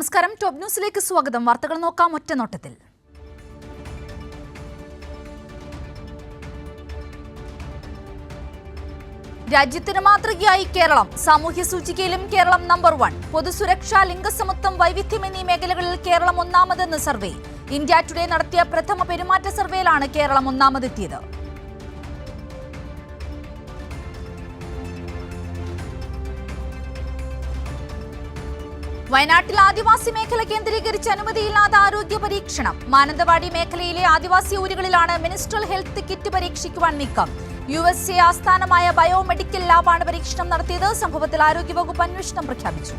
നമസ്കാരം. ടോപ്പ് ന്യൂസിലേക്ക് സ്വാഗതം. വാർത്തകൾ നോക്കാം ഒറ്റനോട്ടത്തിൽ. രാജ്യത്തിന് മാതൃകയായി കേരളം. സാമൂഹ്യ സൂചികയിലും കേരളം നമ്പർ 1. പൊതുസുരക്ഷ, ലിംഗസമത്വം, വൈവിധ്യം എന്നീ മേഖലകളിൽ കേരളം ഒന്നാമതെന്ന് സർവേ. ഇന്ത്യ ടുഡേ നടത്തിയ പ്രഥമ പെരുമാറ്റ സർവേയിലാണ് കേരളം ഒന്നാമതെത്തിയത്. വയനാട്ടിൽ ആദിവാസി മേഖല കേന്ദ്രീകരിച്ച് അനുമതിയില്ലാത്ത ആരോഗ്യ പരീക്ഷണം. മാനന്തവാടി മേഖലയിലെ ആദിവാസി ഊരുകളിലാണ് മിനിസ്ട്രൽ ഹെൽത്ത് കിറ്റ് പരീക്ഷിക്കുവാൻ നീക്കം. USA ആസ്ഥാനമായ ബയോമെഡിക്കൽ ലാബാണ് പരീക്ഷണം നടത്തിയത്. സംഭവത്തിൽ ആരോഗ്യവകുപ്പ് അന്വേഷണം പ്രഖ്യാപിച്ചു.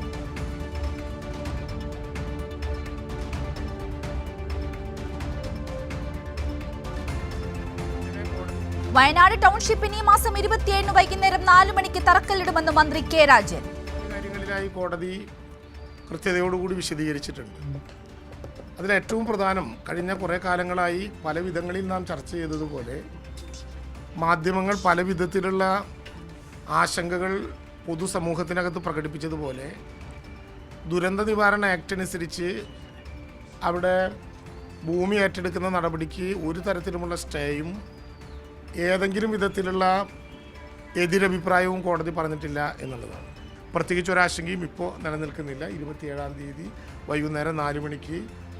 വയനാട് ടൗൺഷിപ്പിന് ഈ മാസം 27 വൈകുന്നേരം 4 മണിക്ക് തറക്കല്ലിടുമെന്ന് മന്ത്രി കെ രാജൻ. കോടതി കൃത്യതയോടുകൂടി വിശദീകരിച്ചിട്ടുണ്ട്. അതിലേറ്റവും പ്രധാനം, കഴിഞ്ഞ കുറേ കാലങ്ങളായി പല വിധങ്ങളിൽ നാം ചർച്ച ചെയ്തതുപോലെ മാധ്യമങ്ങൾ പല വിധത്തിലുള്ള ആശങ്കകൾ പൊതുസമൂഹത്തിനകത്ത് പ്രകടിപ്പിച്ചതുപോലെ ദുരന്ത നിവാരണ ആക്ട് അനുസരിച്ച് അവിടെ ഭൂമി ഏറ്റെടുക്കുന്ന നടപടിക്ക് ഒരു തരത്തിലുമുള്ള സ്റ്റേയും ഏതെങ്കിലും വിധത്തിലുള്ള എതിരഭിപ്രായവും കോടതി പറഞ്ഞിട്ടില്ല എന്നുള്ളതാണ്. പ്രത്യേകിച്ച് ഒരാശങ്കയും ഇപ്പോൾ നിലനിൽക്കുന്നില്ല. 27-ാം തീയതി വൈകുന്നേരം 4 മണിക്ക്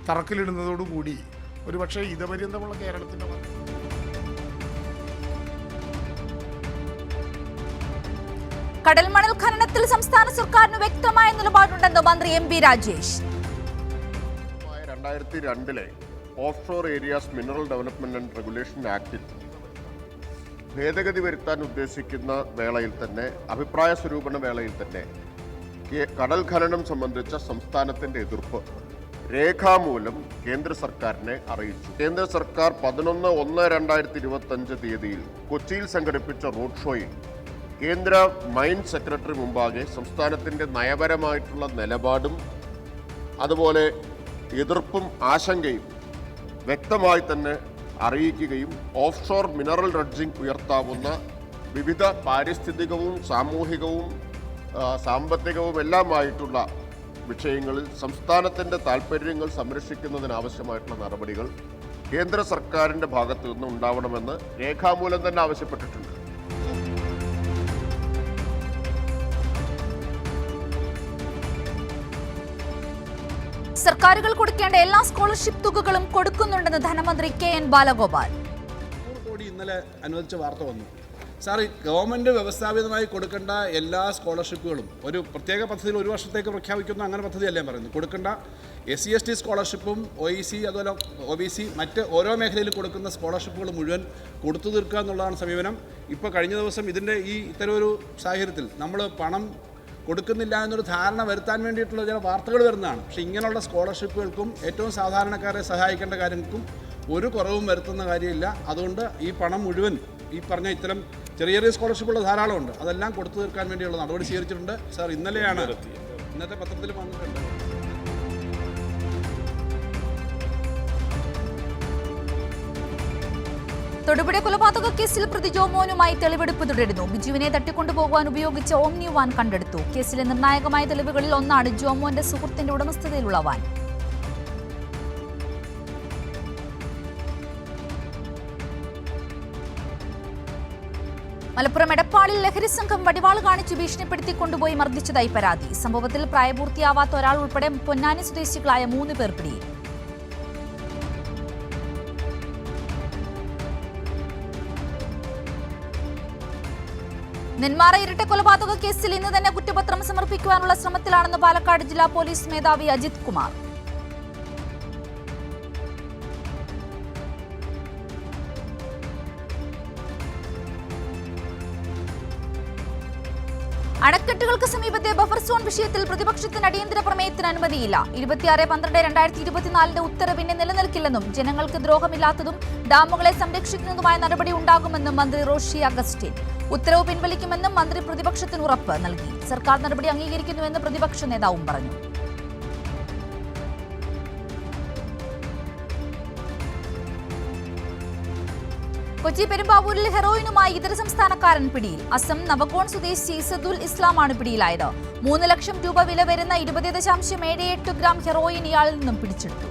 തറക്കല്ലിടുന്നതോടുകൂടി ഒരുപക്ഷെ ഇതുപര്യന്തമുള്ള കേരളത്തിൻ്റെ കടൽമണൽ ഖനനത്തിൽ സംസ്ഥാന സർക്കാരിന് വ്യക്തമായ നിലപാടുണ്ടെന്ന് മന്ത്രി M P Rajesh. 2002 offshore areas mineral development and regulation ആക്ടിൽ ഭേദഗതി വരുത്താൻ ഉദ്ദേശിക്കുന്ന വേളയിൽ തന്നെ, അഭിപ്രായ സ്വരൂപണ വേളയിൽ തന്നെ കടൽ ഖനനം സംബന്ധിച്ച സംസ്ഥാനത്തിന്റെ എതിർപ്പ് രേഖാമൂലം കേന്ദ്ര സർക്കാരിനെ അറിയിച്ചു. കേന്ദ്ര സർക്കാർ 11/1/2025 തീയതിയിൽ കൊച്ചിയിൽ സംഘടിപ്പിച്ച റോഡ് ഷോയിൽ കേന്ദ്ര മൈൻ സെക്രട്ടറി മുമ്പാകെ സംസ്ഥാനത്തിന്റെ നയപരമായിട്ടുള്ള നിലപാടും അതുപോലെ എതിർപ്പും ആശങ്കയും വ്യക്തമായി തന്നെ അറിയിക്കുകയും ഓഫ്ഷോർ മിനറൽ ഡ്രഡ്ജിംഗ് ഉയർത്താവുന്ന വിവിധ പാരിസ്ഥിതികവും സാമൂഹികവും സാമ്പത്തികവും എല്ലാമായിട്ടുള്ള വിഷയങ്ങളിൽ സംസ്ഥാനത്തിൻ്റെ താൽപ്പര്യങ്ങൾ സംരക്ഷിക്കുന്നതിനാവശ്യമായിട്ടുള്ള നടപടികൾ കേന്ദ്ര സർക്കാരിൻ്റെ ഭാഗത്തു നിന്ന് ഉണ്ടാവണമെന്ന് രേഖാമൂലം തന്നെ ആവശ്യപ്പെട്ടിട്ടുണ്ട്. സർക്കാരുകൾ കൊടുക്കേണ്ട എല്ലാ സ്കോളർഷിപ്പ് തുകകളും കൊടുക്കുന്നുണ്ടെന്ന് ധനമന്ത്രി KN ബാലഗോപാൽ. 100 കോടി ഇന്നലെ അനുവദിച്ച വാർത്ത വന്നു. സാർ, ഗവൺമെൻറ് വ്യവസ്ഥാപിതമായി കൊടുക്കേണ്ട എല്ലാ സ്കോളർഷിപ്പുകളും ഒരു പ്രത്യേക പദ്ധതിയിൽ ഒരു വർഷത്തേക്ക് പ്രഖ്യാപിക്കുന്ന അങ്ങനെ പദ്ധതിയല്ലേ പറയുന്നത്. കൊടുക്കേണ്ട SC/ST സ്കോളർഷിപ്പും OEC അതുപോലെ OBC മറ്റ് ഓരോ മേഖലയിൽ കൊടുക്കുന്ന സ്കോളർഷിപ്പുകൾ മുഴുവൻ കൊടുത്തു തീർക്കുക എന്നുള്ളതാണ് സമീപനം. ഇപ്പോൾ കഴിഞ്ഞ ദിവസം ഇതിൻ്റെ ഇത്തരമൊരു സാഹചര്യത്തിൽ നമ്മൾ പണം കൊടുക്കുന്നില്ല എന്നൊരു ധാരണ വരുത്താൻ വേണ്ടിയിട്ടുള്ള ചില വാർത്തകൾ വരുന്നതാണ്. പക്ഷേ ഇങ്ങനെയുള്ള സ്കോളർഷിപ്പുകൾക്കും ഏറ്റവും സാധാരണക്കാരെ സഹായിക്കേണ്ട കാര്യങ്ങൾക്കും ഒരു കുറവും വരുത്തുന്ന കാര്യമില്ല. അതുകൊണ്ട് ഈ പണം മുഴുവൻ ഈ പറഞ്ഞ ഇത്തരം ചെറിയ ചെറിയ സ്കോളർഷിപ്പുകൾ ധാരാളമുണ്ട്, അതെല്ലാം കൊടുത്തു തീർക്കാൻ വേണ്ടിയുള്ള നടപടി സ്വീകരിച്ചിട്ടുണ്ട്. സാർ, ഇന്നലെയാണ് ഇന്നത്തെ പത്രത്തിൽ വന്നിട്ടുണ്ട്. തൊടുപുഴ കൊലപാതക കേസിൽ പ്രതി ജോമോനുമായി തെളിവെടുപ്പ് തുടരുന്നു. ബിജുവിനെ തട്ടിക്കൊണ്ടുപോകുവാൻ ഉപയോഗിച്ച ഓമ്നി വാൻ കണ്ടെടുത്തു. കേസിലെ നിർണായകമായ തെളിവുകളിൽ ഒന്നാണ് ജോമോന്റെ സുഹൃത്തിന്റെ ഉടമസ്ഥതയിലുള്ള വാൻ. മലപ്പുറം എടപ്പാളിൽ ലഹരി സംഘം വടിവാൾ കാണിച്ച് ഭീഷണിപ്പെടുത്തി കൊണ്ടുപോയി മർദ്ദിച്ചതായി പരാതി. സംഭവത്തിൽ പ്രായപൂർത്തിയാവാത്ത ഒരാൾ ഉൾപ്പെടെ പൊന്നാനി സ്വദേശികളായ 3 പേർ പിടിയിൽ. നെന്മാറ ഇരട്ട കൊലപാതക കേസിൽ ഇന്ന് തന്നെ കുറ്റപത്രം സമർപ്പിക്കുവാനുള്ള ശ്രമത്തിലാണെന്ന് പാലക്കാട് ജില്ലാ പോലീസ് മേധാവി അജിത് കുമാർ. അണക്കെട്ടുകൾക്ക് സമീപത്തെ ബഫർ സോൺ വിഷയത്തിൽ പ്രതിപക്ഷത്തിന് അടിയന്തര പ്രമേയത്തിന് അനുമതിയില്ല. 26/12/2024 ഉത്തരവിന് നിലനിൽക്കില്ലെന്നും ജനങ്ങൾക്ക് ദ്രോഹമില്ലാത്തതും ഡാമുകളെ സംരക്ഷിക്കുന്നതുമായ നടപടി ഉണ്ടാകുമെന്നും മന്ത്രി റോഷി അഗസ്റ്റിൻ. ഉത്തരവ് പിൻവലിക്കുമെന്നും മന്ത്രി പ്രതിപക്ഷത്തിന് ഉറപ്പ് നൽകി. സർക്കാർ നടപടി അംഗീകരിക്കുന്നുവെന്ന് പ്രതിപക്ഷ നേതാവും പറഞ്ഞു. കൊച്ചി പെരുമ്പാവൂരിൽ ഹെറോയിനുമായി ഇതര സംസ്ഥാനക്കാരൻ പിടിയിൽ. അസം നവകോൺ സ്വദേശി സദുൽ ഇസ്ലാമാണ് പിടിയിലായത്. 3 ലക്ഷം രൂപ വില വരുന്ന 20.78 ഗ്രാം ഹെറോയിൻ ഇയാളിൽ നിന്നും പിടിച്ചെടുത്തു.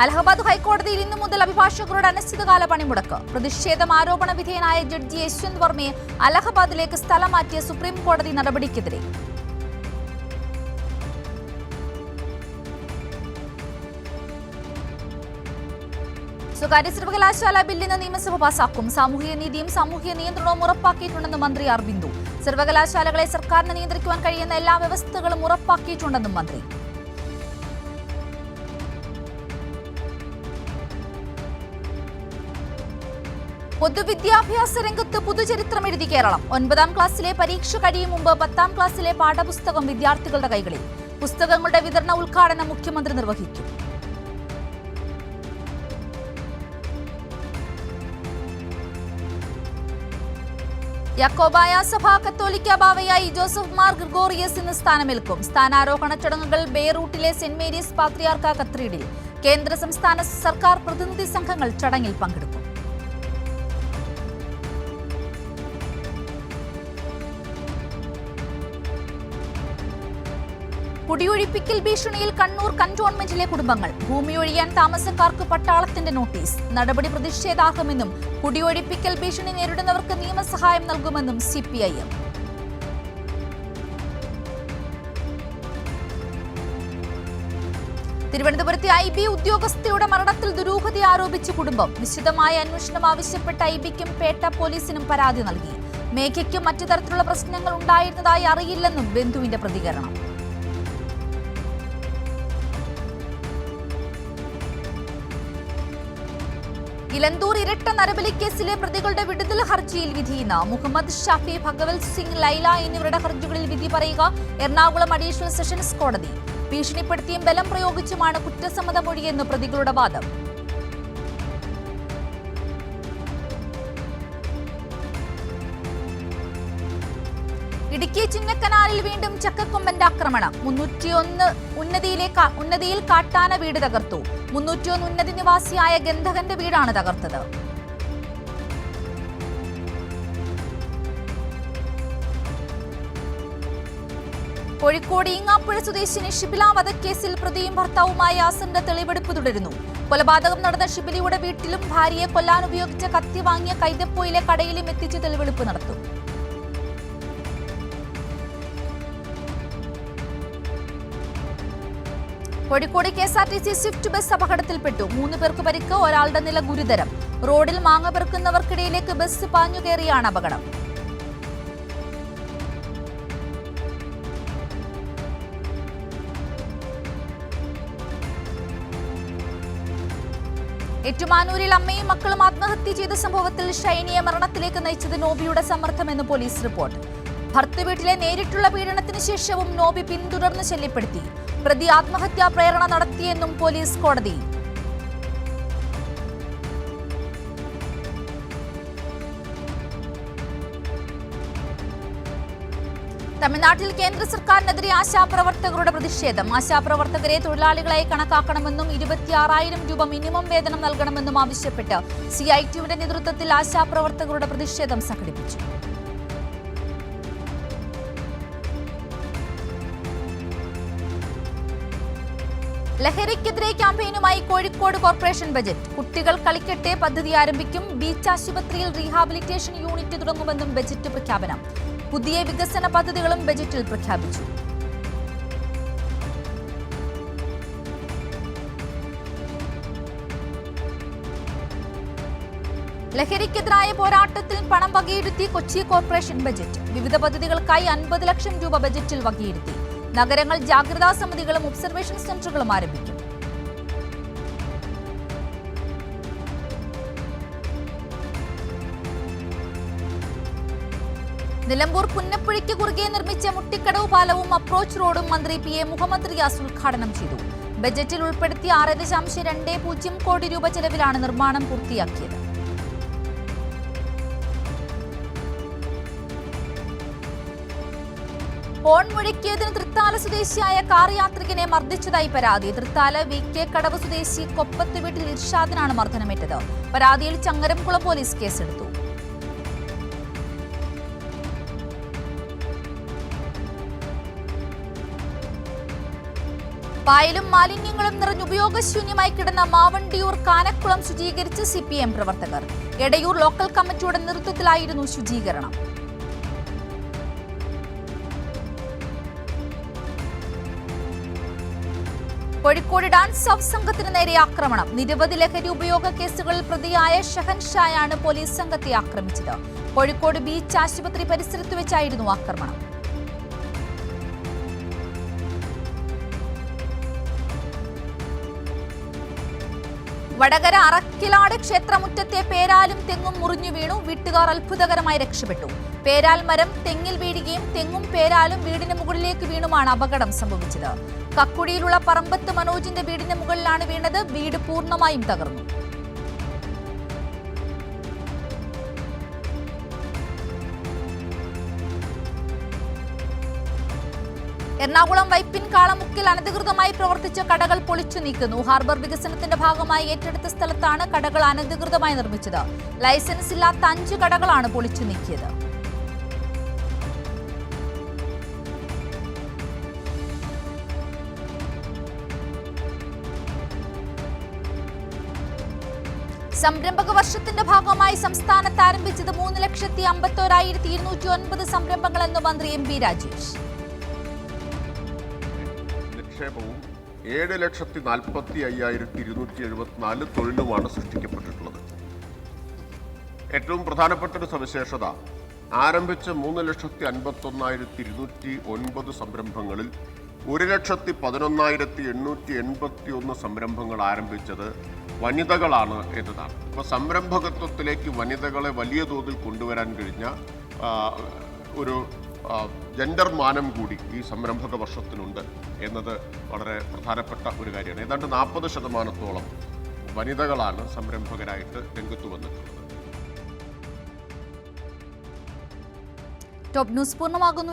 അലഹബാദ് ഹൈക്കോടതിയിൽ ഇന്നു മുതൽ അഭിഭാഷകരുടെ അനിശ്ചിതകാല പണിമുടക്ക്. പ്രതിഷേധം ആരോപണ വിധേയനായ ജഡ്ജി യശ്വന്ത് വർമ്മയെ അലഹബാദിലേക്ക് സ്ഥലം മാറ്റിയ സുപ്രീം കോടതി നടപടിക്കെതിരെ. സ്വകാര്യ സർവകലാശാല ബില്ലിന് നിയമസഭ പാസാക്കും. സാമൂഹിക നീതിയും സാമൂഹിക നിയന്ത്രണവും ഉറപ്പാക്കിയിട്ടുണ്ടെന്ന് മന്ത്രി ആർ ബിന്ദു. സർവകലാശാലകളെ സർക്കാരിന് നിയന്ത്രിക്കുവാൻ കഴിയുന്ന എല്ലാ വ്യവസ്ഥകളും ഉറപ്പാക്കിയിട്ടുണ്ടെന്നും മന്ത്രി. പൊതുവിദ്യാഭ്യാസ രംഗത്ത് പുതുചരിത്രം എഴുതി കേരളം. 9ാം ക്ലാസ്സിലെ പരീക്ഷ കഴിയും മുമ്പ് 10ാം ക്ലാസ്സിലെ പാഠപുസ്തകം വിദ്യാർത്ഥികളുടെ കൈകളിൽ. പുസ്തകങ്ങളുടെ വിതരണ ഉദ്ഘാടനം മുഖ്യമന്ത്രി നിർവഹിക്കും. യാക്കോബായ സഭ കത്തോലിക്ക ബാവയായി ജോസഫ് മാർ ഗ്രിഗോറിയസ് ഇന്ന് സ്ഥാനമേൽക്കും. സ്ഥാനാരോഹണ ചടങ്ങുകൾ ബെയ്റൂട്ടിലെ സെന്റ് മേരീസ് പാത്രിയാർക്ക കത്തീഡ്രലിൽ. കേന്ദ്ര സംസ്ഥാന സർക്കാർ പ്രതിനിധി സംഘങ്ങൾ ചടങ്ങിൽ പങ്കെടുക്കും. കുടിയൊഴിപ്പിക്കൽ ഭീഷണിയിൽ കണ്ണൂർ കന്റോൺമെന്റിലെ കുടുംബങ്ങൾ. ഭൂമിയൊഴിയാൻ താമസക്കാർക്ക് പട്ടാളത്തിന്റെ നോട്ടീസ്. നടപടി പ്രതിഷേധാർഹമെന്നും കുടിയൊഴിപ്പിക്കൽ ഭീഷണി നേരിടുന്നവർക്ക് നിയമസഹായം നൽകുമെന്നും CPIM. തിരുവനന്തപുരത്തെ IB ഉദ്യോഗസ്ഥയുടെ മരണത്തിൽ ദുരൂഹത ആരോപിച്ച് കുടുംബം. വിശദമായ അന്വേഷണം ആവശ്യപ്പെട്ട IBക്കും പേട്ട പോലീസിനും പരാതി നൽകി. മേഘയ്ക്കും മറ്റു തരത്തിലുള്ള പ്രശ്നങ്ങൾ ഉണ്ടായിരുന്നതായി അറിയില്ലെന്നും ബന്ധുവിന്റെ പ്രതികരണം. ഇലന്തൂർ ഇരട്ട നരബലിക്കേസിലെ പ്രതികളുടെ വിടുതൽ ഹർജിയിൽ വിധി ഇന്ന്. മുഹമ്മദ് ഷാഫി, ഭഗവത് സിംഗ്, ലൈല എന്നിവരുടെ ഹർജികളിൽ വിധി പറയുക എറണാകുളം അഡീഷണൽ സെഷൻസ് കോടതി. ഭീഷണിപ്പെടുത്തിയും ബലം പ്രയോഗിച്ചുമാണ് കുറ്റസമ്മത മൊഴിയെന്ന് പ്രതികളുടെ വാദം. ഇടുക്കി ചിന്നക്കനാലിൽ വീണ്ടും ചക്കക്കൊമ്പന്റെ ആക്രമണം. 301 ഉന്നതിയിൽ കാട്ടാന വീട് തകർത്തു. 301 ഉന്നതി നിവാസിയായ ഗന്ധകന്റെ വീടാണ് തകർത്തത്. കോഴിക്കോട് ഈങ്ങാപ്പുഴ സ്വദേശിനി ഷിബില വധക്കേസിൽ പ്രതിയും ഭർത്താവുമായ യാസിന്റെ തെളിവെടുപ്പ് തുടരുന്നു. കൊലപാതകം നടന്ന ഷിബിലിയുടെ വീട്ടിലും ഭാര്യയെ കൊല്ലാൻ ഉപയോഗിച്ച കത്തി വാങ്ങിയ കൈതപ്പോയിലെ കടയിലും എത്തിച്ച് തെളിവെടുപ്പ് നടത്തും. കോഴിക്കോട് KSRTC സ്വിഫ്റ്റ് ബസ് അപകടത്തിൽപ്പെട്ടു. 3 പേർക്ക് പരിക്ക്, ഒരാളുടെ നില ഗുരുതരം. റോഡിൽ മാങ്ങ പെറുക്കുന്നവർക്കിടയിലേക്ക് ബസ് പാഞ്ഞുകയറിയാണ് അപകടം. ഏറ്റുമാനൂരിൽ അമ്മയും മക്കളും ആത്മഹത്യ ചെയ്ത സംഭവത്തിൽ ഷൈനിയെ മരണത്തിലേക്ക് നയിച്ചത് നോബിയുടെ സമ്മർദ്ദമെന്ന് പോലീസ് റിപ്പോർട്ട്. ഭർത്തൃവീട്ടിലെ നേരിട്ടുള്ള പീഡനത്തിന് ശേഷവും നോബി പിന്തുടർന്ന് ശല്യപ്പെടുത്തി. പ്രതി ആത്മഹത്യാ പ്രേരണ നടത്തിയെന്നും പോലീസ് കോടതി. തമിഴ്നാട്ടിൽ കേന്ദ്ര സർക്കാരിനെതിരെ ആശാപ്രവർത്തകരുടെ പ്രതിഷേധം. ആശാപ്രവർത്തകരെ തൊഴിലാളികളായി കണക്കാക്കണമെന്നും 26,000 രൂപ മിനിമം വേതനം നൽകണമെന്നും ആവശ്യപ്പെട്ട് CITUവിന്റെ നേതൃത്വത്തിൽ ആശാപ്രവർത്തകരുടെ പ്രതിഷേധം സംഘടിപ്പിച്ചു. ലഹരിക്കെതിരെ ക്യാമ്പയിനുമായി കോഴിക്കോട് കോർപ്പറേഷൻ ബജറ്റ്. കുട്ടികൾ കളിക്കട്ടെ പദ്ധതി ആരംഭിക്കും. ബീച്ച് ആശുപത്രിയിൽ റീഹാബിലിറ്റേഷൻ യൂണിറ്റ് തുടങ്ങുമെന്നും ബജറ്റ് പ്രഖ്യാപനം. പുതിയ വികസന പദ്ധതികളും ബജറ്റിൽ പ്രഖ്യാപിച്ചു. ലഹരിക്കെതിരായ പോരാട്ടത്തിൽ പണം വകയിരുത്തി കൊച്ചി കോർപ്പറേഷൻ ബജറ്റ്. വിവിധ പദ്ധതികൾക്കായി 50 ലക്ഷം രൂപ ബജറ്റിൽ വകയിരുത്തി. നഗരങ്ങൾ ജാഗ്രതാ സമിതികളും ഒബ്സർവേഷൻ സെന്ററുകളും ആരംഭിക്കും. നിലമ്പൂർ പുന്നപ്പുഴയ്ക്ക് കുറുകെ നിർമ്മിച്ച മുട്ടിക്കടവ് പാലവും അപ്രോച്ച് റോഡും മന്ത്രി PA മുഹമ്മദ് റിയാസ് ഉദ്ഘാടനം ചെയ്തു. ബജറ്റിൽ ഉൾപ്പെടുത്തിയ 6.20 കോടി രൂപ ചെലവിലാണ് നിർമ്മാണം പൂർത്തിയാക്കിയത്. ഹോൺ മുഴക്കിയതിന് തൃത്താല സ്വദേശിയായ കാർ യാത്രികനെ മർദ്ദിച്ചതായി പരാതി. തൃത്താല VK കടവ് സ്വദേശി കൊപ്പത്ത് വീട്ടിൽ ഇർഷാദിനാണ് മർദ്ദനമേറ്റത്. പരാതിയിൽ ചങ്ങരംകുളം പോലീസ് കേസെടുത്തു. പായലും മാലിന്യങ്ങളും നിറഞ്ഞ് ഉപയോഗശൂന്യമായി കിടന്ന മാവണ്ടിയൂർ കാനക്കുളം ശുചീകരിച്ച് CPM പ്രവർത്തകർ. എടയൂർ ലോക്കൽ കമ്മിറ്റിയുടെ നേതൃത്വത്തിലായിരുന്നു ശുചീകരണം. കോഴിക്കോട് ഡാൻസ് ഓഫ് സംഘത്തിന് നേരെ ആക്രമണം. നിരവധി ലഹരി ഉപയോഗ കേസുകളിൽ പ്രതിയായ ഷഹൻഷായാണ് പോലീസ് സംഘത്തെ ആക്രമിച്ചത്. കോഴിക്കോട് ബീച്ച് ആശുപത്രി പരിസരത്ത് വെച്ചായിരുന്നു ആക്രമണം. വടകര അറക്കിലാട് ക്ഷേത്രമുറ്റത്തെ പേരാലും തെങ്ങും മുറിഞ്ഞു വീണു. വീട്ടുകാർ അത്ഭുതകരമായി രക്ഷപ്പെട്ടു. പേരാൽ മരം തെങ്ങിൽ വീഴുകയും തെങ്ങും പേരാലും വീടിന് മുകളിലേക്ക് വീണുമാണ് അപകടം സംഭവിച്ചത്. കക്കുടിയിലുള്ള പറമ്പത്ത് മനോജിന്റെ വീടിന് മുകളിലാണ് വീണത്. വീട് പൂർണ്ണമായും തകർന്നു. എറണാകുളം വൈപ്പിൻ കാളമുക്കിൽ അനധികൃതമായി പ്രവർത്തിച്ച കടകൾ പൊളിച്ചു നീക്കുന്നു. ഹാർബർ വികസനത്തിന്റെ ഭാഗമായി ഏറ്റെടുത്ത സ്ഥലത്താണ് കടകൾ അനധികൃതമായി നിർമ്മിച്ചത്. ലൈസൻസ് ഇല്ലാത്ത 5 കടകളാണ് പൊളിച്ചു നീക്കിയത്. സംരംഭക വർഷത്തിന്റെ ഭാഗമായി സംസ്ഥാനത്ത് ആരംഭിച്ചത് 3,51,209 സംരംഭങ്ങളെന്ന് മന്ത്രി MB രാജേഷ്. നിക്ഷേപവും 7,45,274 തൊഴിലുമാണ് സൃഷ്ടിക്കപ്പെട്ടിട്ടുള്ളത്. ഏറ്റവും പ്രധാനപ്പെട്ട ഒരു സവിശേഷത, ആരംഭിച്ച 3,51,209 സംരംഭങ്ങളിൽ 1,11,881 സംരംഭങ്ങൾ ആരംഭിച്ചത് വനിതകളാണ് എന്നതാണ്. അപ്പോൾ സംരംഭകത്വത്തിലേക്ക് വനിതകളെ വലിയ തോതിൽ കൊണ്ടുവരാൻ കഴിഞ്ഞ ഒരു ജെൻഡർ മാനം കൂടി ഈ സംരംഭക വർഷത്തിനുണ്ട് എന്നത് വളരെ പ്രധാനപ്പെട്ട ഒരു കാര്യമാണ്. ഏതാണ്ട് 40% വനിതകളാണ് സംരംഭകരായിട്ട് രംഗത്ത് വന്നിട്ടുള്ളത്. ടോപ്പ് ന്യൂസ് പൂർണ്ണമാകുന്നു.